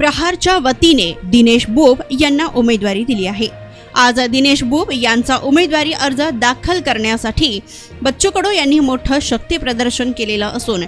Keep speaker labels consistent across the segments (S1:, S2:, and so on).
S1: प्रहारच्या वतीने दिनेश बोब यांना उमेदवारी दिली आहे। आज दिनेश बोब यांचा उमेदवारी अर्ज दाखल करण्यासाठी बच्चू कडू यांनी मोठं शक्ती प्रदर्शन केलेलं असून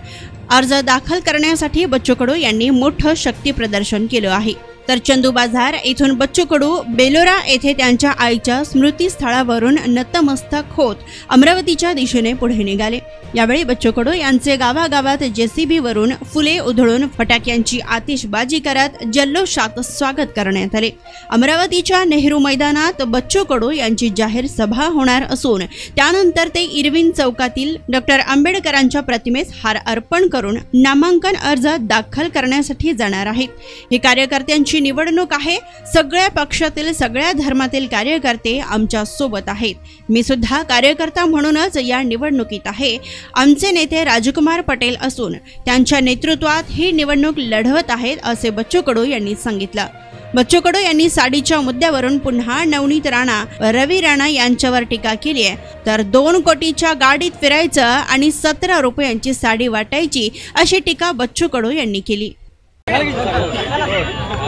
S1: अर्ज दाखल करण्यासाठी बच्चू कडू यांनी मोठं शक्ती प्रदर्शन केलं आहे। तर चंदू बाजार येथून बच्चू कडू बेलोरा येथे त्यांच्या आईच्या स्मृतीस्थळावरून नतमस्तक होत अमरावतीच्या दिशेने पुढे निघाले। यावेळी बच्चू कडू यांचे गावागावात जेसीबी वरून फुले उधळून फटाक्यांची आतिषबाजी करत जल्लोषात स्वागत करण्यात आले। अमरावतीच्या नेहरू मैदानात बच्चू कडू यांची जाहीर सभा होणार असून त्यानंतर ते इरविन चौकातील डॉक्टर आंबेडकरांच्या प्रतिमेस हार अर्पण करून नामांकन अर्ज दाखल करण्यासाठी जाणार आहेत। हे कार्यकर्त्यांची निवडणूक आहे। सगळ्या पक्षातील सगळ्या धर्मातील कार्यकर्ते आमच्या सोबत आहेत। मी सुद्धा कार्यकर्ता म्हणूनच या निवडणुकीत आहे। आमचे नेते राजकुमार पटेल असून त्यांच्या नेतृत्वात ही निवडणूक लढवत आहेत असे बच्चू कडू यांनी सांगितलं। बच्चू कडू यांनी साडीच्या मुद्द्यावरून पुन्हा नवनीत राणा रवी राणा यांच्यावर टीका केली आहे। तर 2 कोटीच्या गाडीत फिरायचं आणि 17 रुपयांची साडी वाटायची अशी टीका बच्चू कडू यांनी केली।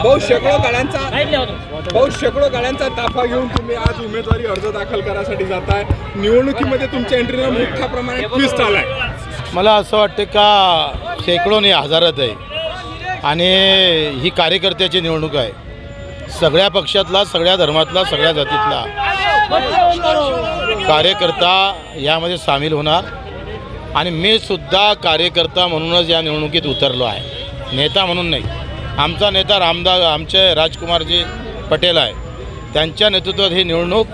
S2: बहुत शेकडो गाड्यांचा ताफा घेऊन तुम्ही आज उमेदवारी अर्ज दाखल करायसाठी जाताय। निवडणुकीमध्ये तुमच्या एंट्रीला मोठ्या प्रमाणात ट्विस्ट आलाय।
S3: मला असं वाटतं का शेकडो नाही हजारात आहे आणि ही कार्यकर्त्याची निवडणूक आहे। सगळ्या पक्षातला, सगळ्या धर्मातला, सगळ्या जातीतला कार्यकर्ता यामध्ये सामील होणार आणि मी सुद्धा कार्यकर्ता म्हणूनच या निवडणुकीत उतरलो आहे, नेता म्हणून नाही। आमचा नेता आमचे राजकुमारजी पटेल आहे, त्यांच्या नेतृत्वात ही निवडणूक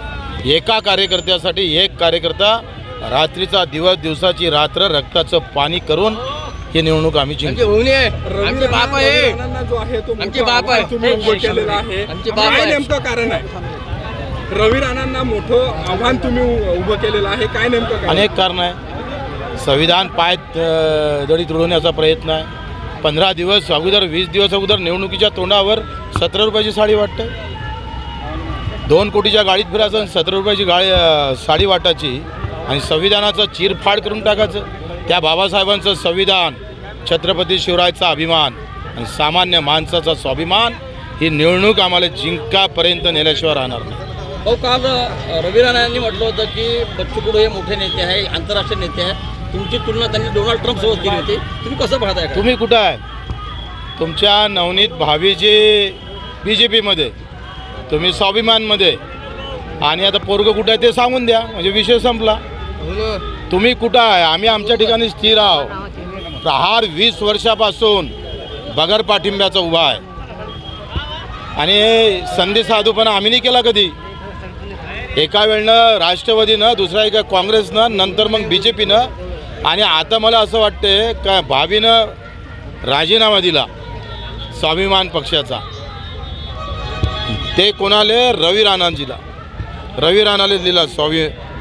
S3: एका कार्यकर्त्यासाठी एक कार्यकर्ता रात्रीचा दिवस, दिवसाची रात्र रक्ताचं पाणी करून ही निवडणूक आम्ही जिंकू।
S2: आमचे बाप आहे, आमचे बाप आहे, तुम्ही उभं केलेलं आहे, काय नेमकं कारण आहे? रवी राणांना मोठं आव्हान तुम्ही उभं केलेलं आहे, काय नेमकं कारण?
S3: अनेक कारण आहे। संविधान पायात दडी तुडवण्याचा प्रयत्न आहे। 15 दिवस अगोदर, 20 दिवस अगोदर निवडणुकीच्या तोंडावर 17 रुपयाची साडी वाटते। 2 कोटीच्या गाडीत फिरायचं आणि 17 रुपयाची साडी वाटायची आणि संविधानाचं चिरफाड करून टाकायचं। त्या बाबासाहेबांचं संविधान, छत्रपती शिवरायाचा अभिमान आणि सामान्य माणसाचा स्वाभिमान ही निवडणूक आम्हाला जिंकापर्यंत नेल्याशिवाय राहणार नाही।
S4: काल रवी राणा यांनी म्हटलं होतं की बच्चू कडू हे मोठे नेते आहे, आंतरराष्ट्रीय नेते आहे। तुमची तुलना त्यांनी डोनाल्ड ट्रम्प सोबत केली होती, तुम्ही कसं पाहताय?
S3: तुम्ही कुठं आहे? तुमच्या नवनीत भावीजी BJPमध्ये, तुम्ही स्वाभिमानमध्ये आणि आता पोरगं कुठं आहे ते सांगून द्या, म्हणजे विषय संपला। तुम्ही कुठं आहे? आम्ही आमच्या ठिकाणी स्थिर आहोत। प्रहार 20 वर्षापासून बगर पाठिंब्याचा उभा आहे आणि संधी साधूपणा आम्ही नाही केला कधी। एका वेळनं राष्ट्रवादीनं, दुसऱ्या एका काँग्रेसनं, नंतर मग BJPनं आणि आता मला असं वाटते का भावीनं राजीनामा दिला स्वाभिमान पक्षाचा। ते कोणाले? रवी राणाला दिला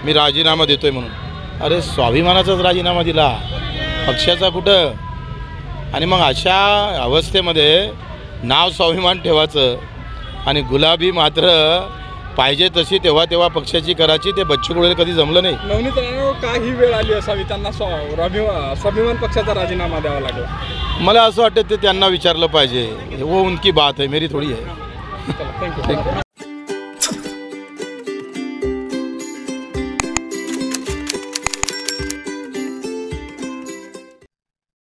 S3: मी राजीनामा देतोय म्हणून। अरे स्वाभिमानाचाच राजीनामा दिला, पक्षाचा कुठं? आणि मग अशा अवस्थेमध्ये नाव स्वाभिमान ठेवायचं आणि गुलाबी मात्र पाहिजे तशी तेव्हा तेव्हा पक्षाची करायची, ते बच्चू कडूला कधी जमलं नाही।
S2: नवनीत राणांवर काही वेळ आली असावी त्यांना स्वाभिमान पक्षाचा राजीनामा द्यावा लागला?
S3: मला असं वाटतं ते त्यांना विचारलं पाहिजे। वो उनकी बात है, मेरी थोडी है।
S2: थँक्यू।